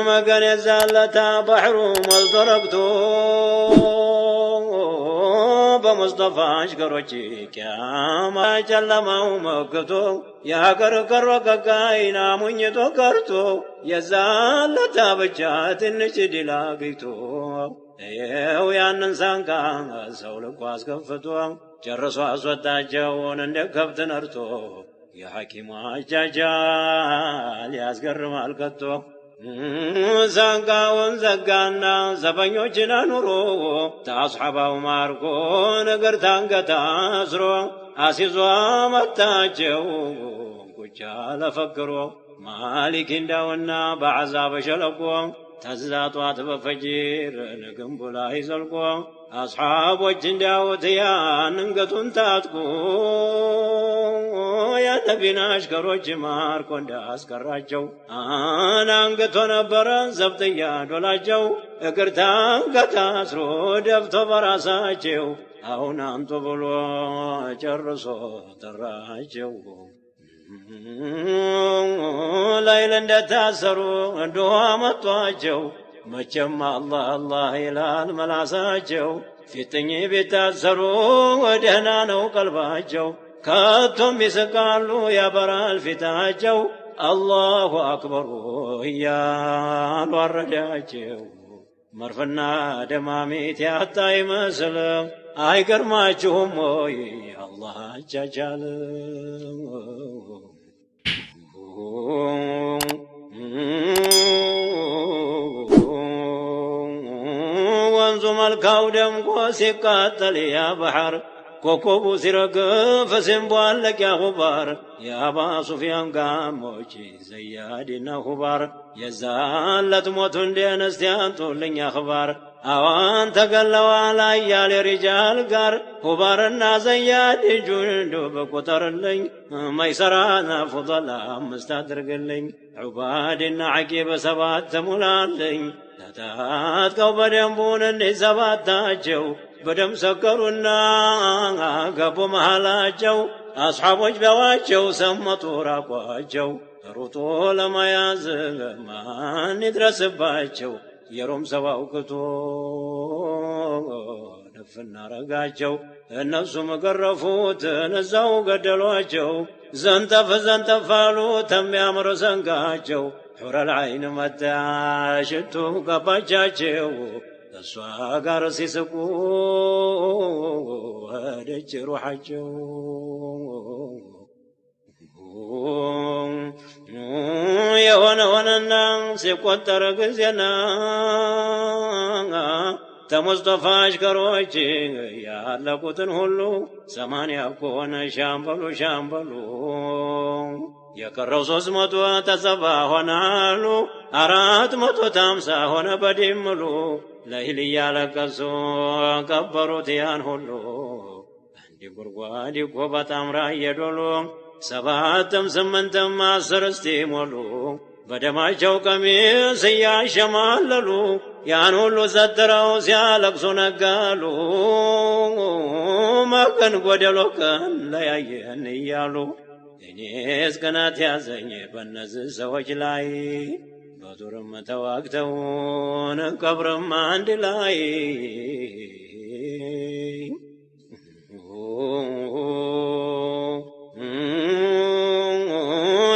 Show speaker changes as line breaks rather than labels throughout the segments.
ما كان يزالتا بحر ملتركتو بمصطفى اشكرك يا ما جلماو مكتو يا كركر كاينا منيتو كرتو يزالتا بجات النشد لاقيتو يو يانن سانكا سولك واسكفتو جرسوا اسوتاجون اندكبت نرتو يا حكيم عجاجال ياسقرم الكتو زنقا ونزقانا زبنيوچنا نورو تصحباو ماركو نقرتان قتاسرو اسيزوا متاجو كجال فكرو مالك انداونا بعذاب شلقو تزاطوات بفجير نقنبلا يزلقو أصحاب وجنداوت يا ننقتون تاتكو يا نبينا أشكرو جمار كوندا أسكراجو أنا انقتون بران زبطيا دولاجو اقرتان قتاسرو دفتو براساجو أو نانتو بلو جرسو تراجو ليلا دتاسرو دوامتواجو مچم الله الله إلال ملاساجو فتني بتاسرو ودهنا نو قلباجو كاتم بسقالو يا برال فتاجو الله أكبر يا الورداجو مرفنا دماميت يا الطايم سلام أي كرماجهم وي الله ججال وانزم الكودم وسقات يا بحر كوكب سرق فسنبوال لك يا غبار يا با سفيان قاموشي زيادنا غبار يزالت موتون دين استيان طولن يا خبار اوان تقلوا على يال رجال قار غبارنا زياد جندو بقطر لن ميسرانا فضلا مستدرق لن عبادنا عقيب سبات ملال تات قوبدن بونن سبات تاجو بدم سكرونا قبو محلاجو أصحاب جبواجو سمطوا راقواجو روطو لما يازل ما ندرس باجو يروم سواوكتو نفنا رقاجو النفس مقرفوت نزاو قدلواجو زنتفالو تم يامر سنقاجو حور العين متى شتو قباجاجو السواقر سيسقو هدج روحجو يوانا وانا سيقوتر قزينا تمصطفى اشكروجي يا لقوتن هلو سمانيا كون شامبلو يكرو سمتو تسبا هنالو أرات متو تامسا هن بديملو ليلي يالكسو كبرو تيان هلو عندي قرقوادي قوبة أمرا يدولو سباتم سمنتم أسرستي مولو بدماجو كميس يا شماللو يان هلو ستراو سيالكسو نقالو ما كان قدلو كان لياين يالو إنيس كانت يازني بنز سوج لاي بدرم تواقتون قبرم عند لاي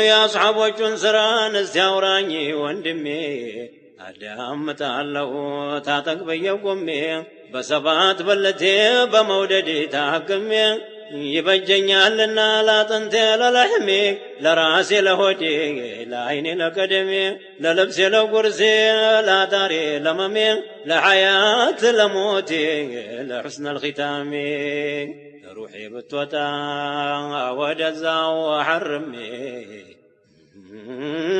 يا أصحاب وجن سران استيوراني واندمي أدام تعلو تاتك بيقومي بسبات بلتي بموددي تاكمي يبجنيالنا لا تنتي للحمي لراسي لهودي لعيني لقدمي للبسي لقرسي لا داري لممي لحياة لموتي لحسن الختام روحي بتوتا ودزا وحرمي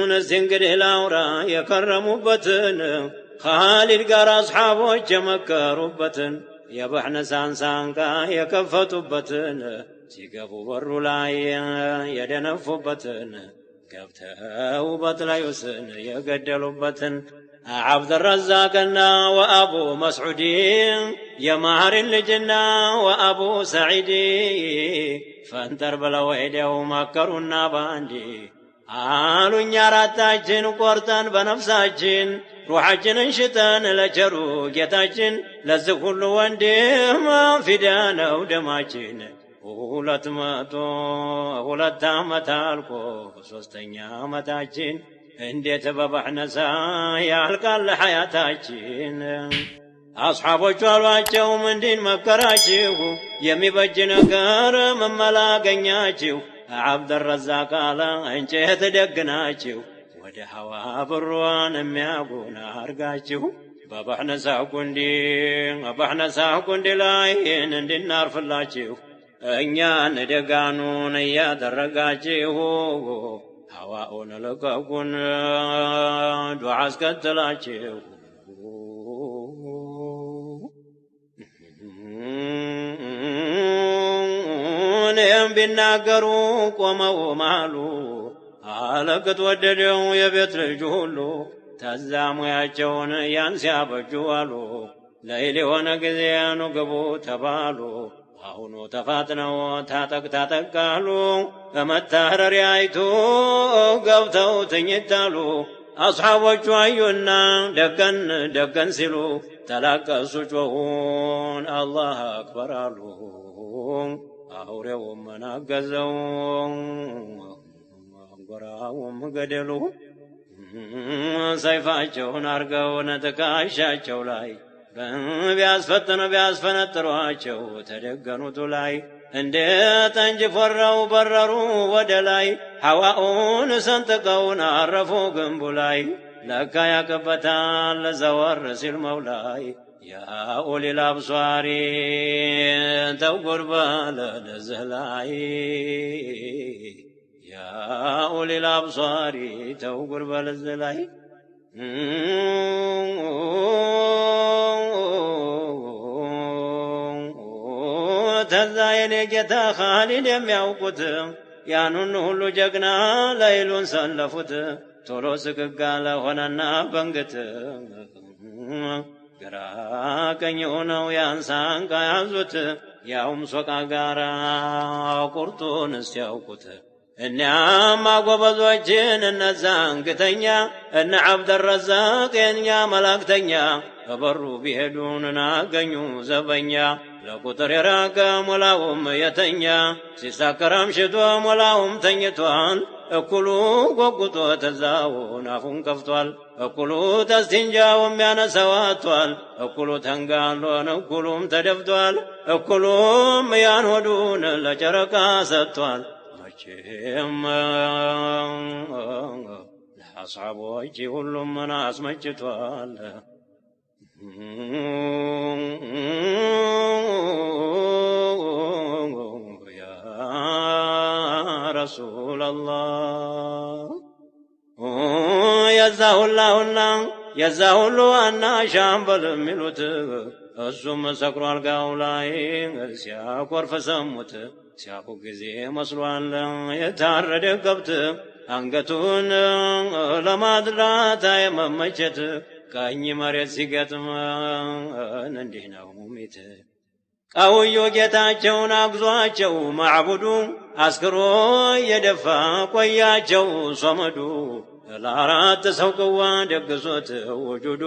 نسنقره لاورا يكرموا بتن خالد قار أصحابه جمكروا بتن يبحن سانكا يكفتوا بتن سيقفوا بروا لاي يدنفوا بتن كفتوا بطلا يسن يقدلوا بتن عبد الرزاقنا وأبو مسعودين يا مهر الجنة وأبو سعيدي فانتر بلا ويده مكرنا باندي አሉኝ አራታችን ቆርጠን በነፍሳችን ሩሐችንን ሽጠን ለቸሩ ጌታችን ለዚህ ሁሉ ወንድም ፊዳ ነው ደማችን 202 ዓመት አልቆ 3ኛ ዓመታችን እንዴት በባህነሳ ያልቃል ሐያታችን አስሐቦቹ አሏቸው ምንድን መከራችሁ የሚበጅ ነገር መመላገኛችሁ አብደረዛቅ አለ እንጨት ደግናችሁ ወደ ሐዋ ብሯን የሚያጎና አርጋችሁ በባህነሳ ጉንዲ ላይ እንድናርፍላችሁ እኛን ደጋኑን እያደረጋችሁ ሐዋውን ለቀቁን ዱዓ አስከትላችሁ እኔም ቢናገሩ ቆመው ማሉ አለቅት ወደደው የቤት ልጅ ሁሉ ተዛሙያቸውን ያን ሲያበጁ አሉ ለይል የሆነ ጊዜ ኑ ግቡ ተባሉ አሁኑ ተፋጥነው ታጠቃሉ በመታረሪያይቱ ገብተው ትኝታሉ አስሐቦቹ አዩና ደገን ሲሉ ተላቀሱ ጮኹን አላህ አክበር አሉ አውሬው መናገዘው አንጎራውም ገደሉ ሰይፋቸውን አርገው ነጥቃሻቸው ላይ ቢያስፈነጥሯቸው ተደገኑቱ ላይ እንደ ጠንጅ ፈራው በረሩ ወደ ላይ ሐዋውን ሰንጥቀውን አረፉ ግንቡ ላይ ለካ ያቀበታል ዘወር ሲል መውላይ ያ ኡሊል አብሷሪ ተውጉር በለ ለዚህ ላይ ያ ኡሊል አብሷሪ ተውጉር በለ ለዚህ ላይ ተዛ የኔ ጌታ ኻሊድ የሚያውቁት ያኑን ሁሉ ጀግና ለይሉን ሰለፉት ቶሎ ስግጋለ ሆነና በንግት ግራ ቀኝ ሆነው ያንሳንቃ ያዙት ያውም ሶቃ ጋራ ቁርጡን እስያውቁት እኛም አጎበዞችን እነዛን ግተኛ እነ አብደረዛቅ የኛ መላእክተኛ በበሩ ቢሄዱን አገኙ ዘበኛ ለቁጥር የራቀ ሞላውም የተኛ ሲሳከር አምሽቶ ሞላውም ተኝቷል እኩሉ ጎጉጦ ተዛውን አፉን ከፍቷል እኩሉ ተስቲንጃውም ያነሰዋቷል እኩሉ ተንጋሎን እኩሉም ተደፍቷል እኩሉም ያን ሆዱን ለጨረቃ ሰጥቷል መቼም ለአስሐቦች ሁሉም ምን አስመጭቷል رسول الله يزاهو الله أنا شامبل ملوت السم سكر القولاي سياكور فسموت سياكو كزي مسلوان يتارد قبت أنقتون لما دراتا يممجت كأني مريت سيقت نندهنا وميت ቀውዮ ጌታቸውን አግዟቸው ማዕቡዱ አስክሮ የደፋ ቆያቸው ሶመዱ ለአራት ሰው ቅዋ ደግሶት ወጁዱ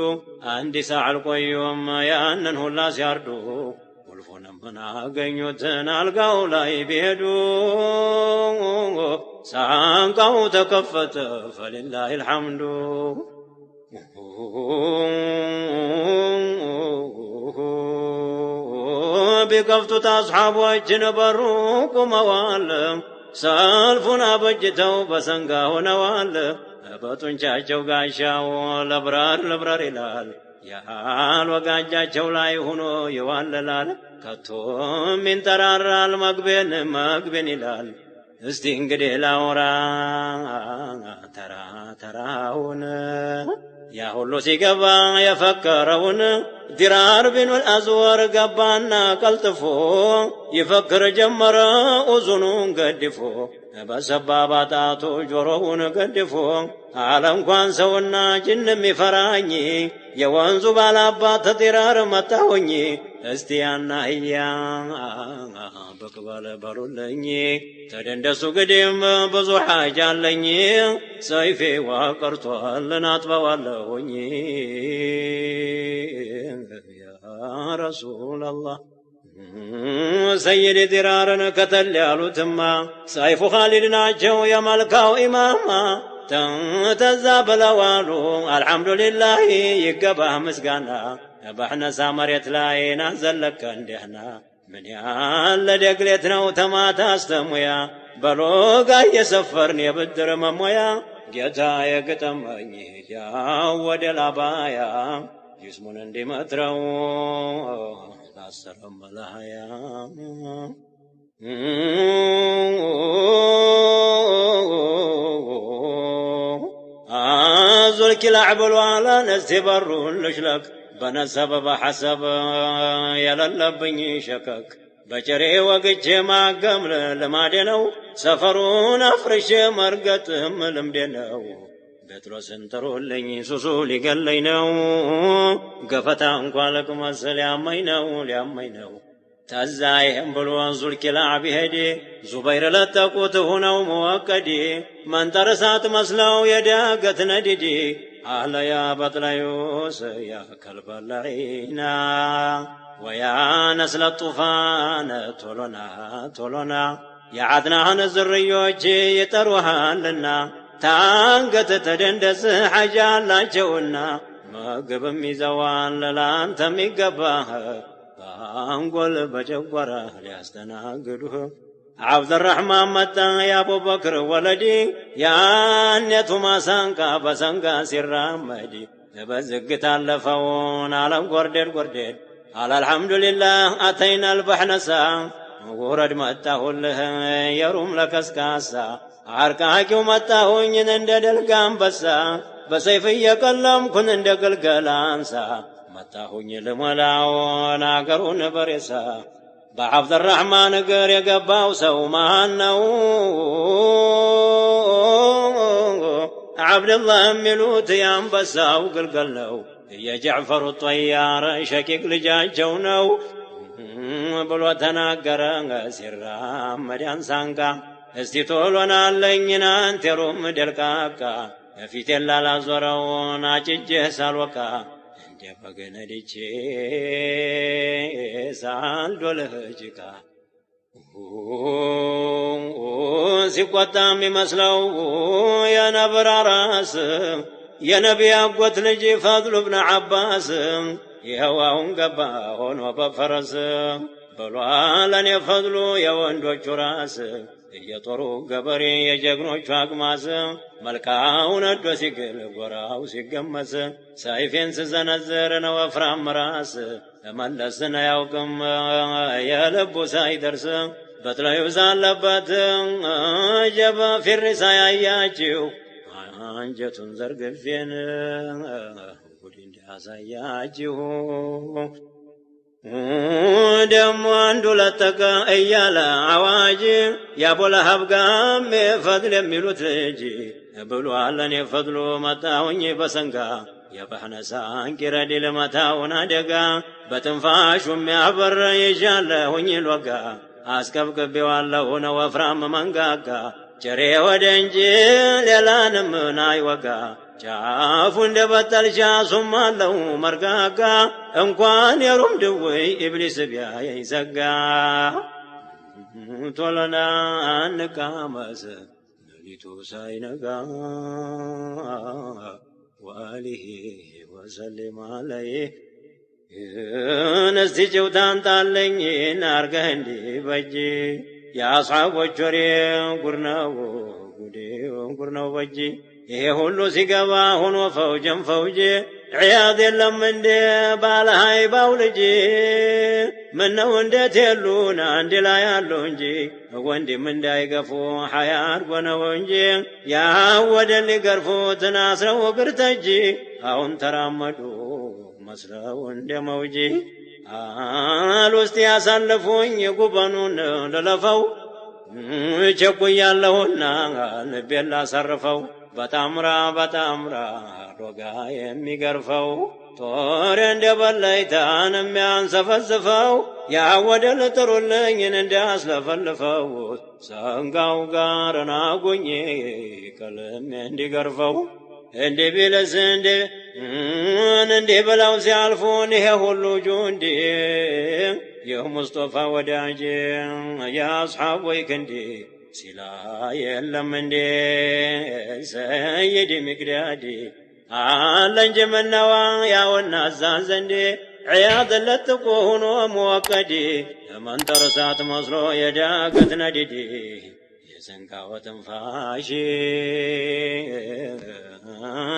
አንድ ሰዓል ቆዮም ያንን ሁላ ሲያርዱ ቁልፉንም አገኙትን አልጋው ላይ ቢሄዱ ሳንቃው ተከፈተ ፈሊላሂ አልሐምዱ ቢከፍቱት አስሐቦች ነበሩ ቁመዋል ሰልፉን አበጅተው በሰንጋ ሆነዋል በጡንቻቸው ጋሻው ለብራር ይላል ያል ወጋጃቸው ላይ ሆኖ ይዋለላል ከቶም ይንጠራራል መግቤን ይላል እስቲ እንግዲህ ላውራ ተራውን ያ ሁሉ ሲገባ የፈከረውን ዲራር ቢን አልአዝወር ገባና ቀልጥፎ ይፈክር ጀመረ ኡዙኑን ገድፎ በሰባባጣቱ ጆሮውን ገድፎ አለ እንኳን ሰውና ጅንም ይፈራኝ የወንዙ ባላባት ዲራር መጣሁኝ استيانا هيا بقبال برولني تدندسو قديم بزو حاجة لني سيفي وقرطو لنطبا والوني يا رسول الله سيدي درارنا كتل يالو تما سيف خالد ناجو يا ملكاو إماما تنتزاب لوالو الحمد لله يقبه مسقانا بحنا سامريت لاينا زلك اندهنا من يال دقلتنا وتماتا استمويا بلوغا يسفرني بدر ممويا جتا يقتمني جاود الابايا جسمنا اندي مترو السلام لها ذلك العبل وعلى نستبر لشلك بنسب بحسب يللبني شكك بجري وقت ما قمل لما دينو سفرون افرش مرقتهم لمدينو بتروس انترو لني سوسولي قلينو قفتا انقوالك مسل يامينو تزايهم بلوان ذلك العب هدي زبير لتقوت هنا وموكدي من ترسات مسلو يداقت نددي أهل يا بطل يوس يا كلب اللعينا ويا نسل الطوفان تولنا يا عدنان الزريوجي يتروها لنا تانقت تدندس حاجة لا جونا ما قبمي زوان للان تمي قباه بانقول بجوره ليستناقده عبد الرحمن متى يا ابو بكر ولدي يا نيتو ما سانكا بسانكا سرامدي بزق تالفون على قردد على الحمد لله اتينا البحنسا ورد متاه له يروم لكسكاسا عركاكو متاهون انددل قامبسا بسيف يقلم كن اندقل قلانسا متاهون لملاون اقرون برسا بعبد الرحمن قر يقباو سو مهنو عبد الله ملوت ينبساو قلقلو يا جعفر الطيار شكيك لجاجونو بلو تناقر سرا مدان سانكا استطولنا الليننا انتروم دلكاكا في تلا لازورون اججه سالوكا بغنديچ سال دولهجካ ሲቆጣም ይመስለው የነብር ራስ የነቢይ አጎት ልጅ ፈድሉ ብን አባስ ይኸዋውን ገባ ሆኖ በፈረስ ብሏለን የፈድሉ የወንዶቹ ራስ የጦሩ ገበሬ የጀግኖቹ አግማስ መልካውን ነዶ ሲግል ጎራው ሲገመስ ሰይፌን ስዘነዝር ነው ወፍራም ራስ መለስን ያውቅም የልቡ ሳይደርስ በትላዩ ዛለበት ጀባ ፊሪሳ ያያችው አንጀቱን ዘርግፌን ጉድ እንዲያሳያችሁ ደሞ አንዱ ለተቀ እያለ አዋጅ ያቦለሀብ ጋም ፈድል የሚሉት ልጅ ብሏለን የፈድሉ መጣሁኝ በሰንጋ የባህነሳን ቂረድ ለመታውን አደጋ በትንፋሹ የሚያበር ይዣለሁኝ ልወጋ አስከብክቤዋለሁ ነው ወፍራም መንጋጋ ጭሬ ወደ እንጂ ሌላንም ናይወጋ ጫፉ እንደ በጠልሻ ሱማለው መርጋጋ እንኳን የሩም ድውይ ኢብሊስ ቢያየኝ ሰጋ ቶሎና አንቃመስ ሌሊቱ ሳይነጋ ወአሊሂ ወሰለም አለይህ ነስቲ ጭውታን ጣለኝ ናርገህ እንዲበጅ የአስሓቦች ወሬ ጉድ ነው በጅ ይሄ ሁሉ ሲገባ ሆኖ ፈውጀም ፈውጅ ዕያድ የለም እንደ ባለ ሃይባው ልጅ ምነው እንዴት የሉን አንድ ላይ ያለው እንጂ ወንድም እንዳይገፉ ሐያ አድርጎ ነው እንጂ ያወደ ሊገርፉትን አስረው እግር ተጂ አሁን ተራመዱ መስለው እንደ መውጂ አል ውስጥ ያሳለፉኝ ጉበኑን ልለፈው ቸኩያለሁና ልቤን ላሰርፈው በጣምራ ዶጋ የሚገርፈው ጦር እንደበላይታን የሚያንሰፈስፈው ያወደል ጥሩልኝን እንዳስለፈልፈው ሰንጋው ጋር ናጎኜ ቀለም እንዲገርፈው እንደ ቢለስ እንደ በላው ሲያልፉን ይሄ ሁሉ ጁንዲ የሙስጠፋ ወዳጅ የአስሓብ ወይ ክንዲ ሲላ የለም እንዴ ሰይድ ሚቅዳዲ አለንጀ መናዋ ያወና አዛን ዘንዴ عياض لتقون وموقدي من ترسات مصرو يداقت نددي يسنكا وتنفاشي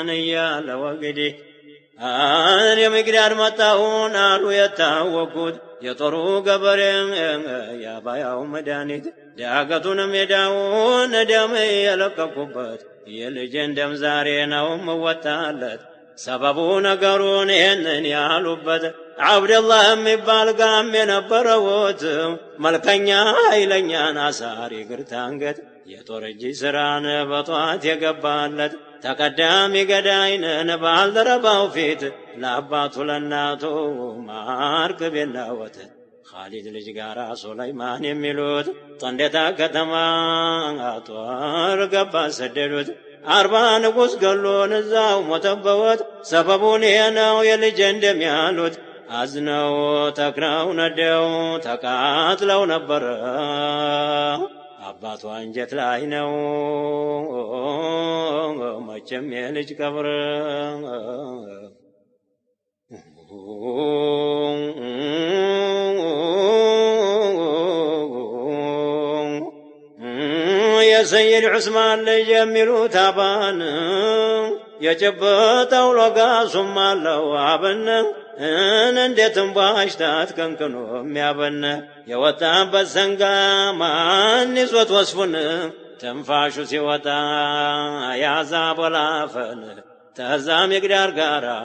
نيا لوقدي يا مقدار متاهون آلو يتاوقود يطرو قبرين يا بايا ومدانيت داقتون ميداون دامي يلقبت يلجن دم زارين وموتالت سببو نقرون إنن يالوبت عبد الله مبال قام ينبروت ملكنيا إلنيا ناساري قرتانقت يطرجي سران بطوات يقبالت تقدامي قداين نبال درباو فيت لاباتو لناتو مارك بالناوت خالد لجقارا سليمان يميلوت طندتا كتما أطوار قبا سدلوت أربعة نقص قلون الزاو متبوت سببون هناو يلجندم يالوت أزنو تكراو ندو تكاتلو نبرا أباتو أنجت لاينو مجم يلج كبر يا سيد عثمان ليجملوا تابان يجبتوا لقا ثم لو عبن ان انديتم باشتات كنكنو ميابن يوتا بسنقا ما نسوت وصفن تنفاشو سيوتا يا عذاب والعفن تهزام يقدر قارا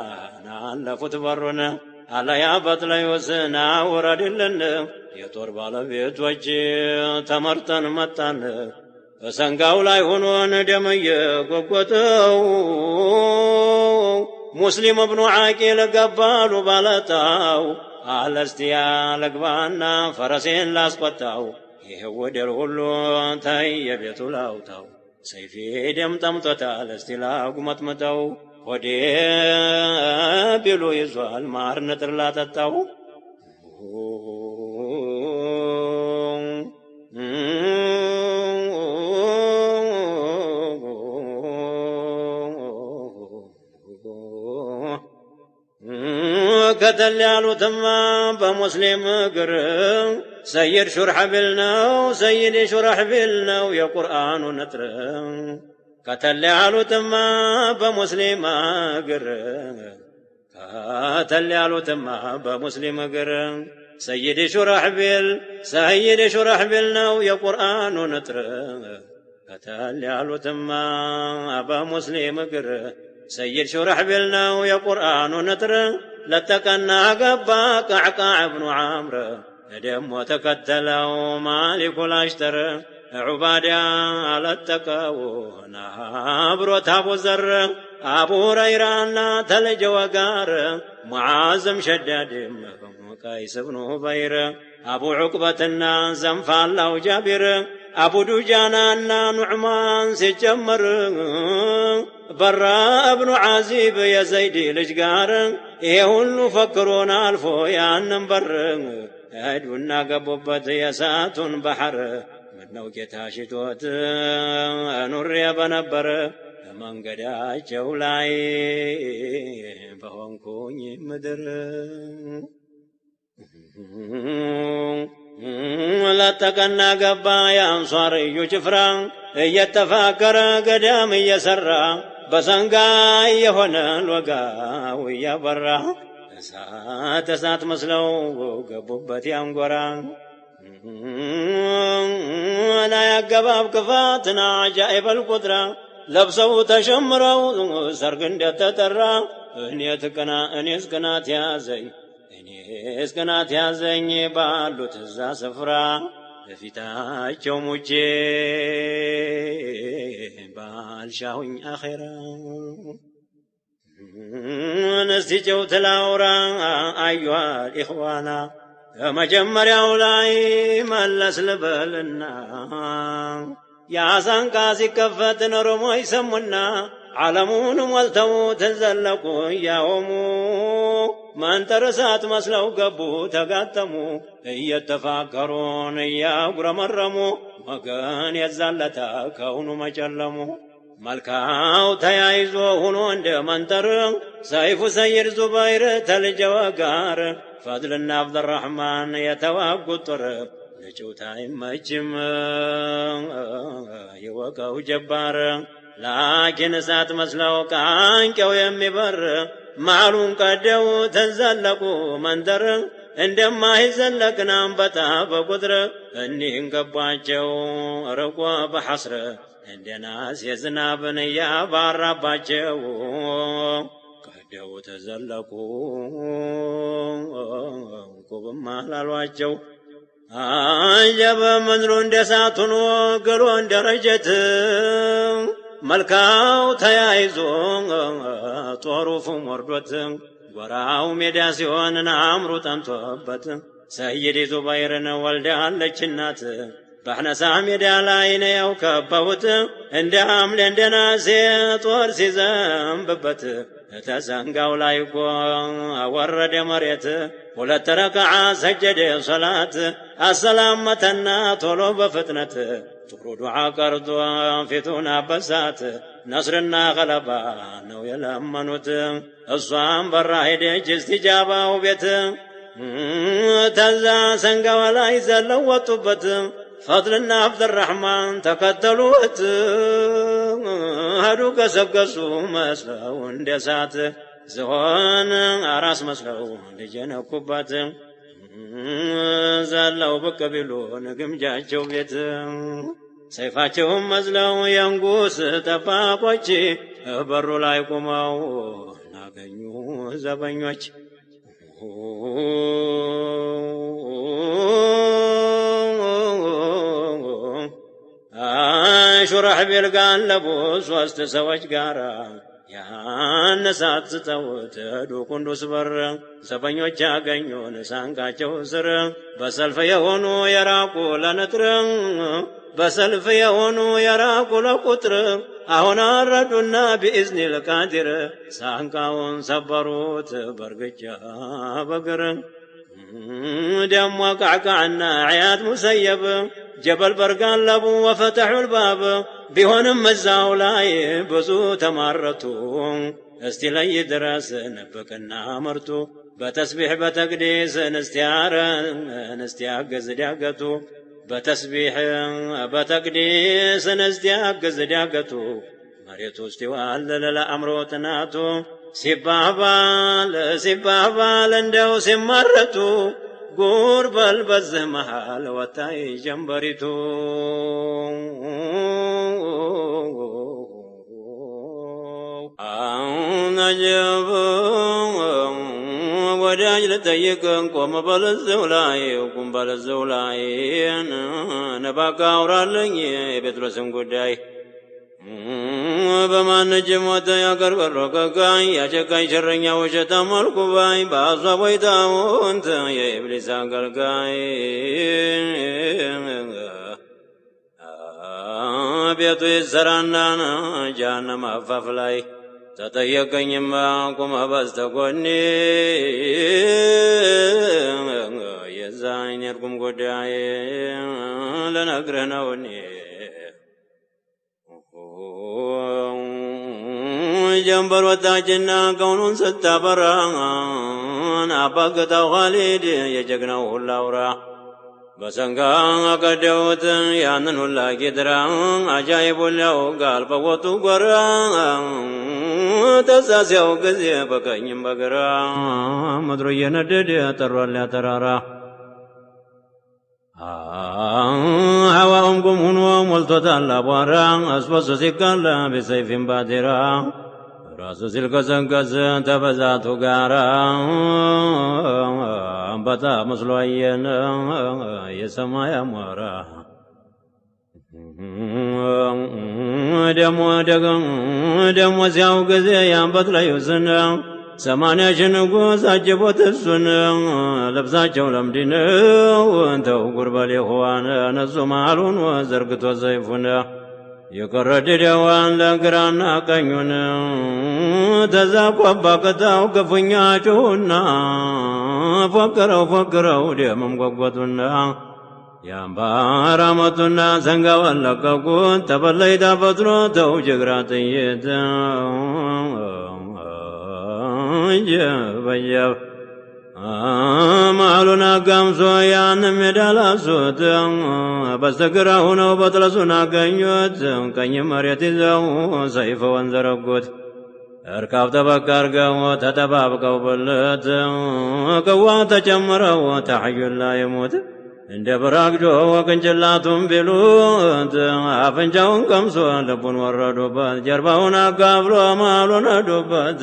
نالفت برنا على يا بطل يوسنا ورد لنا يطور بالبيت وجه تمرتن متن سنقاو لا يهونون دمي قوتو مسلم ابن عاقل قبال بالتاو على استيال قبانا فرسين لاسقطاو يهود الغلو تاي بيتو لاوتاو سيفي دم تمتتا على استيلاق متمتاو ودي بلو يزوال مار نتر لا تتاو قتل يالو تما بمسلم قرم سيد شرح بالنو سيد شرح بالنو يا قرآن نترم قتل يالو تما بمسلم قرم قتل يالو تما بمسلم قرم سيد شرح بالنو يا قرآن نترم قتل يالو تما بمسلم قرم سيد شرح بالنو يا قرآن نترم لتكنا قبا كعكاع بن عمرو دم وتكتلوا مالك الاشتر عبادة على التكاون عبرو تابو زر أبو ريرانا تلج وقار معازم شداد قيس بن هبير أبو عقبة زنفال وجابر أبو دجانا نعمان سجمر براء ابن عازب يا زيدي لجقار يهون فكرون ألفو يا نمبر أدونا قبوبت يا سات بحر منو كتاشتوت نور يا بنبر من قدا جولاي بهون كوني مدر لا تكنا قبا يا أنصار يجفران يتفاكر قدام يسرى بسنقا يهونا الوقا ويا برا سات مسلو قبوبتي أنقرا لا يا قباب كفاتنا عجائب القدرة لبسوا تشمروا سرقن تترى انيس كنات يا زي انيس كنات يا زي بالو تزا سفرا لفيتاچو موجي بالشاوين آخرا نستجو تلاورا أيها الإخوانا መጀመሪያው ላይ መለስ ልበልና ያሳንቃ ሲከፈት ነርሞ ይሰሙና ዓለሙን ሞልተው ተዘለቁ ያወሙ መንጠር እሳት መስለው ገቡ ተጋጠሙ እየተፋከሩን እያጉረመረሙ ወገን የዛለታ ከውኑ መጨለሙ መልካው ተያይዞ ሆኖ እንደ መንጠር ሰይፉ ሰይድ ዙበይር ተልጀወ ጋር ፈድልና አብዱራህማን የተዋጉት ጦር ለጭውታ አይመችም ይወቀው ጀባር ላኪን እሳት መስለው ቃንቄው የሚበር ማሉን ቀደው ተዘለቁ መንደር እንደማይዘለቅን አንበጣ በቁጥር እኒህን ገባቸው ርቆ በሐስር እንደናስ የዝናብን ያባራባቸው ቀደው ተዘለቁ ቁብም አላሏቸው አጀበ ምድሩ እንደሳት ሆኖ ገሎ እንደረጀት መልካው ተያይዞ ጦሩ ፉም ወርዶት ጎራው ሜዳ ሲሆን አምሩ ጠንቶበት ሰይድ ዙበይርን ወልዳለች እናት በሕነሳ ሜዳ ላይ ነው ከበውት እንደ ሐምሌ እንደ ነሐሴ ጦር ሲዘንብበት ተዘንጋው ላይ እኮ ወረደ መሬት ሁለት ረክዓ ሰጀደ ሶላት አሰላመተና ቶሎ በፍጥነት ጥሩ ዱዓ ቀርቶ ፊቱን አበሳት ነስርና ገለባ ነው የለመኑት እሷም በራ ሄደች እስቲጃባው ቤት ተዛ ሰንጋው ላይ ዘለው ወጡበት ፈድልና አብዱራህማን ተከተሉት ሄዱ ገሰገሱ መስለው እንደ እሳት ዝሆን አራስ መስለው ልጀነኩባት ዘለው ብቅ ቢሉ ግምጃቸው ቤት ሰይፋቸውም መዝለው የንጉስ ጠባቆች በሩ ላይ ቆመው ናገኙ ዘበኞች ሹራሕቢል ጋለቡ ሶስት ሰዎች ጋራ ያነሳት ስተውት ዱቁንዱስ በር ዘበኞች ያገኙን ሳንቃቸው ስር በሰልፍ የሆኑ የራቁ ለንጥር በሰልፍ የሆኑ የራቁ ለቁጥር አሁን አረዱና ቢኢዝኒል ቃዲር ሳንቃውን ሰበሩት በርግጫ በግር ደሞ ቃዕቃዕና ዕያድ ሙሰየብ ጀበል በርጋለቡ ወፈተሑ ልባብ ቢሆንም እዛው ላይ ብዙ ተማረቱ እስቲ ላይ ድረስ ነብቅና መርቱ በተስቢሕ በተቅዲስ እንስቲያገዝ ዳገቱ በተስቢሕ በተቅዲስ እንስቲያገዝ ዳገቱ መሬቱ እስቲዋለለ ለአምሮ ጥናቱ ሲባባል እንደው ሲማረቱ ጉር በልበዝህ መሃል ወታይ ጀንበሪቱ አነጀብ ወዳጅ ልጠይቅን ቆመ በለዘው ላይ ቁም በለዘው ላይ ነባካ አውራለኝ የጴጥሮስን ጉዳይ በማነጅ ሞተ ያገር በሮከጋኝ ያጨቃኝ ሸረኛ ውሸት አመልኩባኝ በአሷቦይ ታውንት የኢብሊስ አገልጋይ ቤቱ ይሰራና ጀሃነም አፋፍ ላይ ተጠየቀኝማ ቁመህ በስተጎኔ የዛኝ የርጉም ጉዳይ ልነግርህ ነው እኔ ጀንበር ወጣችና ከውኑን ስታበራ አባገታው ኻሊድ የጀግናው ሁላ አውራ በሰንጋ አቀደውት ያንን ሁላ ጊድራ አጃይቡን ሊያውጋል በወጡ ጎራ ተሳሲያው ጊዜ በቀኝም በግራ ምድሩ እየነደደ ጠሯል ያተራራ ሐዋውም ቁም ሆኖ ሞልቶታል አቧራ አስበሱ ሲቃላ በሰይፊን ባቴራ ራሱ ሲልከሰከስ ተበዛቱ ጋራ አንበጣ መስሎ አየን የሰማይ አሞራ ደሞ ሲያው ጊዜ ያንበት ላይ ውስን ሰማንያችን ንጉሥ አጅቦት እሱን ልብሳቸው ለምዲ ነው እንተው ጉርበሌ ሆዋን ነሱ መሃሉን ዘርግቶ ዘይፉን የቀረድደዋን ለግራና ቀኙን ተዛቋባ ቅጣው ክፉኛቸውና ፎክረው ደምም ጓጓቱና የአምባር አመቱና ሰንጋዋን ለቀቁት ተበለይታ ፈጥኖ ተው ጀግራ ጥይት በየብ ማሉን አጋምሶ ያን ሜዳ ላሱት በስተግራ ሆነው በጥለሱን አገኙት ቀኝ መሬት ይዘው ሰይፈውን ዘረጉት እርካብ ጠበቅ አርገው ተጠባብቀው ብልት ቅዋ ተጨምረው ተሐዩን ላይ ሞት እንደ ብራግጆ ቅንጭላቱን ቢሉት አፍንጫውን ቀምሶ ልቡን ወረዱበት ጀርባውን አጋብሎ ማሉን ነዱበት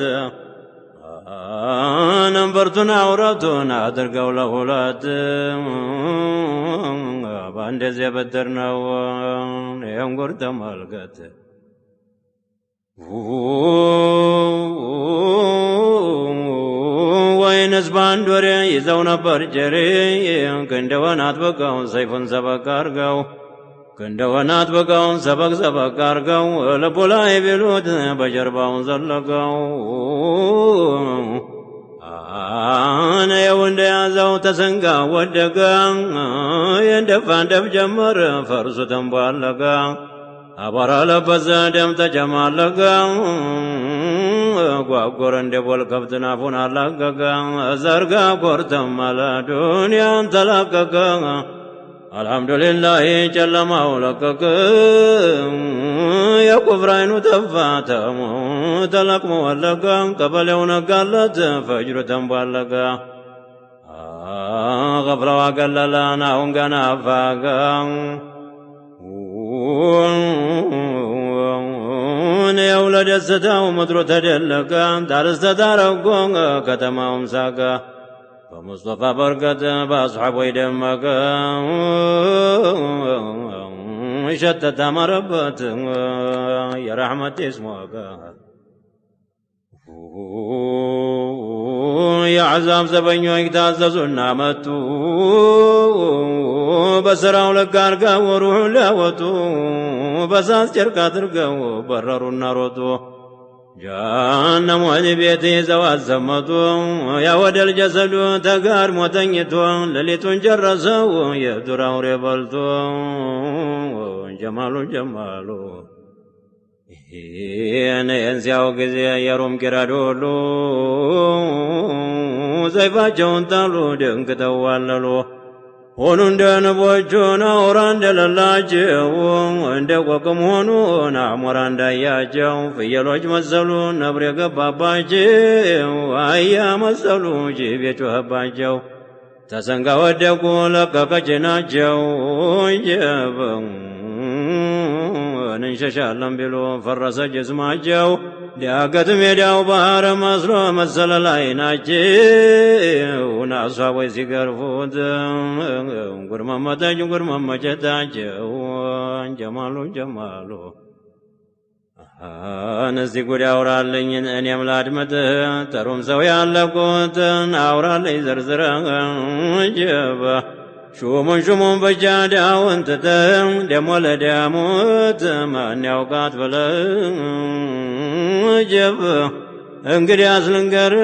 ነንበርቱን አውረቱን አድርገው ለሁለት በአንደዚ የበድር ነው የንጉር ተመልከት ወይንስ በአንድ ወሬ ይዘው ነበር ጀሬ ክንደወን አጥብቀው ሰይፉን ሰበቅ አርገው ክንደወን አጥብቀውን ሰበቅ አርገው ልቡ ላይ ቢሉት በጀርባውን ዘለቀው አነየው እንደያዘው ተሰንጋ ወደቀ የእንደፋንደፍ ጀመር ፈርሱ ተንቧለቀ አቧራ ለበሰ ደም ተጨማለቀ ጓጎረ እንደ ቦል ከብት ናፉን አላቀቀ ዘርጋ ኮርተም አለ ዱንያን ተላቀቀ አልሐምዱሊላህ ጨለማው ለቀቀ የኩፍር አይኑ ጠፋ ተለቅሞ ወለቀ ቀበሌው ነጋለት ፈጅሩ ተንቧለቀ ገፍላው አገለለን አሁን ገና አፋቀ የው ለደስታው ምድሩ ተደለቀ ዳርስ ተዳረጎ ከተማውም ሳቀ በሙስጠፋ በርከት በአስሓቦ ይደመቀ ሸተት አማረበት የረሕመት ይስሞቀ የዓዛብ ዘበኞች ታዘዙና መጡ በስራው ልክ አርገው ሩሑን ሊያወጡ በሳት ጨርቅ አድርገው በረሩና ሮጡ ጀሃነም ወህኒ ቤት ይዘው አዘመቱ ያወደል ጀሰዱ ተጋድሞ ተኝቶ ሌሊቱን ጨረሰው የዱር አውሬ በልቶ ጀማሉ ይህን ሲያው ጊዜ የሮም ኪራድ ሁሉ ሰይፋቸውን ጣሉ ደንግጠው ዋለሉ ሆኑ እንደ ንቦቹን አውራ እንደሌላቸው እንደ ቆቅም ሆኑ አሞራ እንዳያቸው ፍየሎች መሰሉ ነብር የገባባቸው አህያ መሰሉ ጅብ የጮኸባቸው ተሰንጋ ወደቁ ለቀቀችናቸው ጀበው እንሸሻለን ቢሉ ፈረሰ ጅስማቸው ዳገት ሜዳው ባህር መስሎ መሰለ ላይ ናቸው ናሷቦይ ሲገርፉት ጉርመመጨታቸው ጀማሉ እነዚ ጉድ አውራልኝ እኔም ላድመጥ ተሩም ሰው ያለቁትን አውራልኝ ዘርዝረ ጀባ ሹሙን በጃ ዳውን ትተም ደሞ ለዳሞት ማን ያውቃት በለ ጀብ እንግዲህ አስልንገር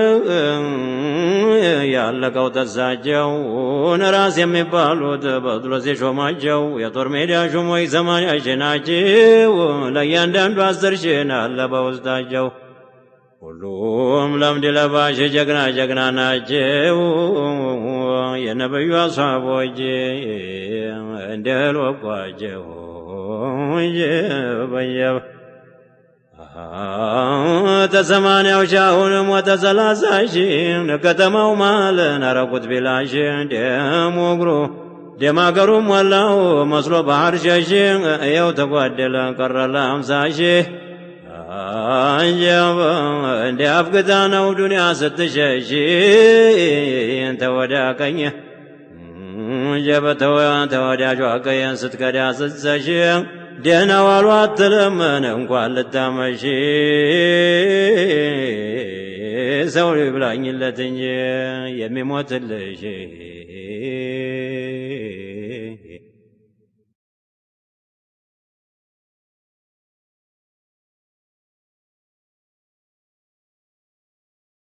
ያለቀው ተሳቸው ራስ የሚባሉት በጥሎስ የሾማቸው የጦር ሜዳ ሹሞች 80 ሺህ ናቸው ለእያንዳንዱ 10 ሺህ አለ በውስጣቸው ሁሉም ለምድ ለባሽ ጀግና ናቸው የነብዩ አስሓቦች እንደልወቋቸው በየብ ተሰማንያው ሻሁን ሞተ 30 ሺህ ከተማው ማለን አረቁት ቢላሽ ደም ወግሮ ደም አገሩም ሞላው መስሎ ባህር ሸሽ እየው ተጓደለ ቀረለ 50 ሺህ አንጀብ እንደ አፍግታ ነው ዱንያ ስትሸሽ ተወዳቀኝ ጀበ ተወዳጇ ቀየን ስትከዳ ስትሰሽ ደህና ዋሉ አትልም እንኳን ልታመሺ ሰው ይብላኝለት እንጂ የሚሞትልሽ